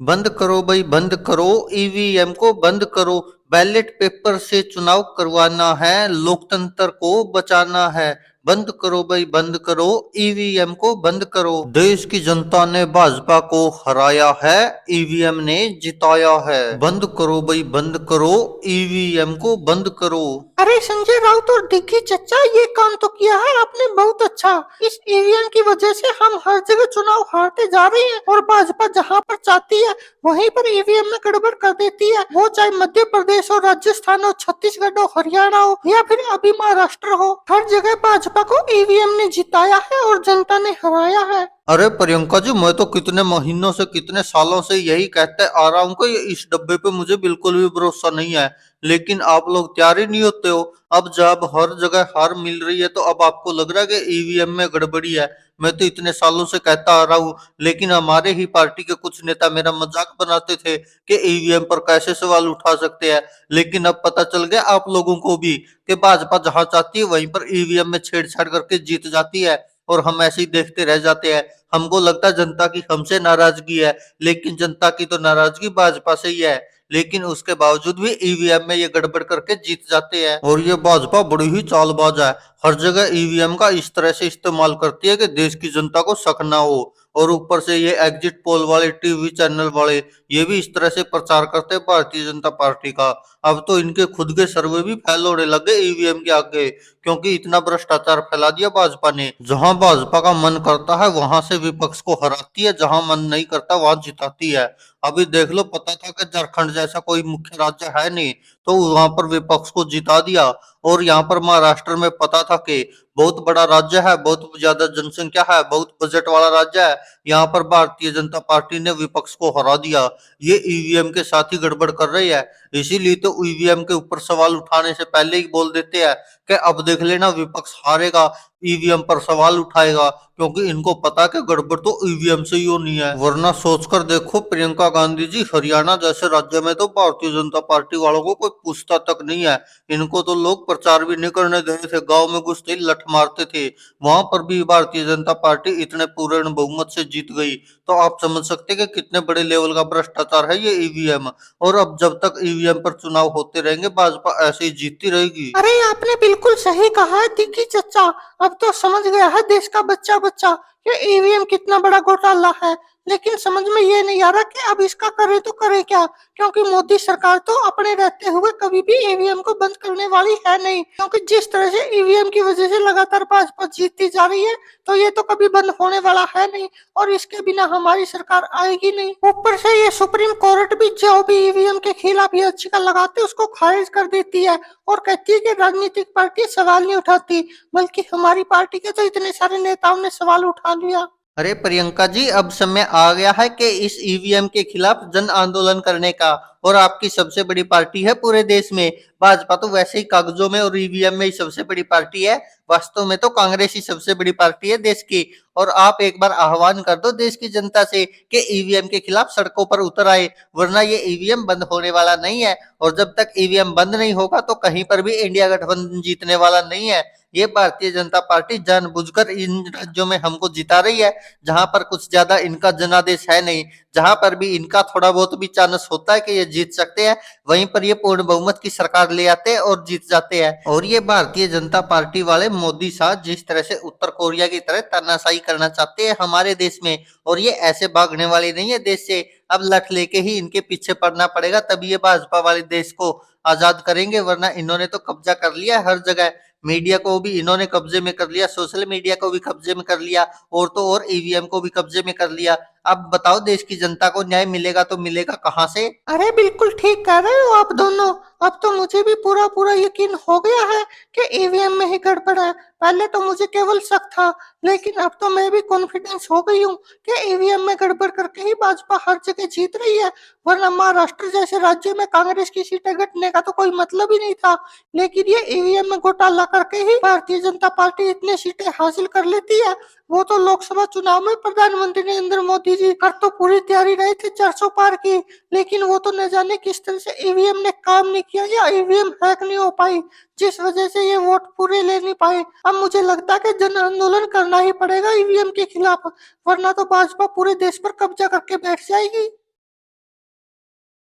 बंद करो भाई बंद करो, ईवीएम को बंद करो। बैलेट पेपर से चुनाव करवाना है, लोकतंत्र को बचाना है। बंद करो भाई बंद करो, ईवीएम को बंद करो। देश की जनता ने भाजपा को हराया है, ईवीएम ने जिताया है। बंद करो भाई बंद करो, ईवीएम को बंद करो। अरे संजय राउत और डिग्गी चचा, ये काम तो किया है आपने बहुत अच्छा। इस ईवीएम की वजह से हम हर जगह चुनाव हारते जा रहे हैं और भाजपा जहां पर चाहती है वहीं पर ईवीएम में गड़बड़ कर देती है। वो चाहे मध्य प्रदेश हो, राजस्थान हो, छत्तीसगढ़ हो, हरियाणा हो या फिर अभी महाराष्ट्र हो, हर जगह भाजपा को ईवीएम ने जिताया है और जनता ने हराया है। अरे प्रियंका जी, मैं तो कितने महीनों से कितने सालों से यही कहते आ रहा हूँ कि इस डब्बे पे मुझे बिल्कुल भी भरोसा नहीं है, लेकिन आप लोग तैयार ही नहीं होते हो। अब जब हर जगह हार मिल रही है तो अब आपको लग रहा है कि ईवीएम में गड़बड़ी है। मैं तो इतने सालों से कहता आ रहा हूँ, लेकिन हमारे ही पार्टी के कुछ नेता मेरा मजाक बनाते थे कि ईवीएम पर कैसे सवाल उठा सकते हैं। लेकिन अब पता चल गया आप लोगों को भी कि भाजपा जहां चाहती है वहीं पर ईवीएम में छेड़छाड़ करके जीत जाती है, और हम ऐसे ही देखते रह जाते हैं। हमको लगता है जनता की हमसे नाराजगी है, लेकिन जनता की तो नाराजगी भाजपा से ही है। लेकिन उसके बावजूद भी ईवीएम में ये गड़बड़ करके जीत जाते हैं, और ये भाजपा बड़ी ही चालबाज है। हर जगह ईवीएम का इस तरह से इस्तेमाल करती है कि देश की जनता को शक ना हो। और ऊपर से ये एग्जिट पोल वाले टीवी चैनल वाले ये भी इस तरह से प्रचार करते हैं भारतीय जनता पार्टी का। अब तो इनके खुद के सर्वे भी फेल होने लगे ईवीएम के आगे, क्योंकि इतना भ्रष्टाचार फैला दिया भाजपा ने। जहां भाजपा का मन करता है वहां से विपक्ष को हराती है, जहां मन नहीं करता वहां जिताती है। अभी देख लो, पता था कि झारखंड जैसा कोई मुख्य राज्य है नहीं, तो वहां पर विपक्ष को जिता दिया। और यहाँ पर महाराष्ट्र में पता था कि बहुत बड़ा राज्य है, बहुत ज्यादा जनसंख्या है, बहुत बजट वाला राज्य है, यहाँ पर भारतीय जनता पार्टी ने विपक्ष को हरा दिया। ये ईवीएम के साथ ही गड़बड़ कर रही है। इसीलिए तो ईवीएम के ऊपर सवाल उठाने से पहले ही बोल देते हैं कि अब देख लेना विपक्ष हारेगा, ईवीएम पर सवाल उठाएगा, क्योंकि इनको पता कि गड़बड़ तो ईवीएम से ही होनी है। वरना सोचकर देखो प्रियंका गांधी जी, हरियाणा जैसे राज्य में तो भारतीय जनता पार्टी वालों को कोई पूछता तक नहीं है। इनको तो लोग प्रचार भी नहीं करने दे रहे थे, गांव में घुसते ही लठ मारते थे। वहां पर भी भारतीय जनता पार्टी इतने पूर्ण बहुमत से जीत गई। तो आप समझ सकते कि कितने बड़े लेवल का भ्रष्टाचार है ये ईवीएम। और अब जब तक ईवीएम पर चुनाव होते रहेंगे भाजपा ऐसे ही जीतती रहेगी। अरे आपने बिल्कुल सही कहा है दिग्गी चचा। अब तो समझ गया है देश का बच्चा बच्चा कि ईवीएम कितना बड़ा घोटाला है। लेकिन समझ में ये नहीं आ रहा कि अब इसका करे तो करे क्या, क्योंकि मोदी सरकार तो अपने रहते हुए कभी भी ईवीएम को बंद करने वाली है नहीं। क्योंकि जिस तरह से ईवीएम की वजह से लगातार भाजपा जीतती जा रही है, तो ये तो कभी बंद होने वाला है नहीं और इसके बिना हमारी सरकार आएगी नहीं। ऊपर से ये सुप्रीम कोर्ट भी जो भी ईवीएम के खिलाफ याचिका लगाते उसको खारिज कर देती है और कहती है कि राजनीतिक पार्टी सवाल नहीं उठाती, बल्कि हमारी पार्टी के तो इतने सारे नेताओं ने सवाल उठा लिया। अरे प्रियंका जी, अब समय आ गया है कि इस ईवीएम के खिलाफ जन आंदोलन करने का। और आपकी सबसे बड़ी पार्टी है पूरे देश में। भाजपा तो वैसे ही कागजों में और ईवीएम में ही सबसे बड़ी पार्टी है, वास्तव में तो कांग्रेस ही सबसे बड़ी पार्टी है देश की। और आप एक बार आह्वान कर दो देश की जनता से कि ईवीएम के खिलाफ सड़कों पर उतर आए, वरना ये ईवीएम बंद होने वाला नहीं है। और जब तक ईवीएम बंद नहीं होगा तो कहीं पर भी इंडिया गठबंधन जीतने वाला नहीं है। ये भारतीय जनता पार्टी जानबूझकर इन राज्यों में हमको जिता रही है जहां पर कुछ ज्यादा इनका जनादेश है नहीं, जहां पर भी इनका थोड़ा बहुत भी चांस होता है कि ये जीत सकते हैं, वहीं पर ये पूर्ण बहुमत की सरकार ले आते हैं और जीत जाते हैं। और ये भारतीय जनता पार्टी वाले मोदी साहब जिस तरह से उत्तर कोरिया की तरह तानाशाही करना चाहते हैं हमारे देश में, और ये ऐसे भागने वाले नहीं है देश से। अब लठ लेके ही इनके पीछे पड़ना पड़ेगा, तभी ये भाजपा वाले देश को आजाद करेंगे, वरना इन्होंने तो कब्जा कर लिया हर जगह। मीडिया को भी इन्होंने कब्जे में कर लिया, सोशल मीडिया को भी कब्जे में कर लिया, और तो और ईवीएम को भी कब्जे में कर लिया। अब बताओ देश की जनता को न्याय मिलेगा तो मिलेगा कहां से? अरे बिल्कुल ठीक कह रहे हो आप दोनों। अब तो मुझे भी पूरा पूरा यकीन हो गया है कि ईवीएम में ही गड़बड़ है। पहले तो मुझे केवल शक था, लेकिन अब तो मैं भी कॉन्फिडेंस हो गई हूँ कि ईवीएम में गड़बड़ करके ही भाजपा हर जगह जीत रही है। वरना महाराष्ट्र जैसे राज्य में कांग्रेस की सीटें घटने का तो कोई मतलब ही नहीं था। लेकिन ये ईवीएम में घोटाला करके ही भारतीय जनता पार्टी इतनी सीटें हासिल कर लेती है। वो तो लोकसभा चुनाव में प्रधानमंत्री नरेंद्र मोदी जी कर तो पूरी तैयारी रहे थे 400 पार की, लेकिन वो तो न जाने किस तरह से ईवीएम ने काम नहीं किया या ईवीएम हैक नहीं हो पाई, जिस वजह से ये वोट पूरे ले नहीं पाए। अब मुझे लगता है कि जन आंदोलन करना ही पड़ेगा ईवीएम के खिलाफ, वरना तो भाजपा पूरे देश पर कब्जा करके बैठ जाएगी।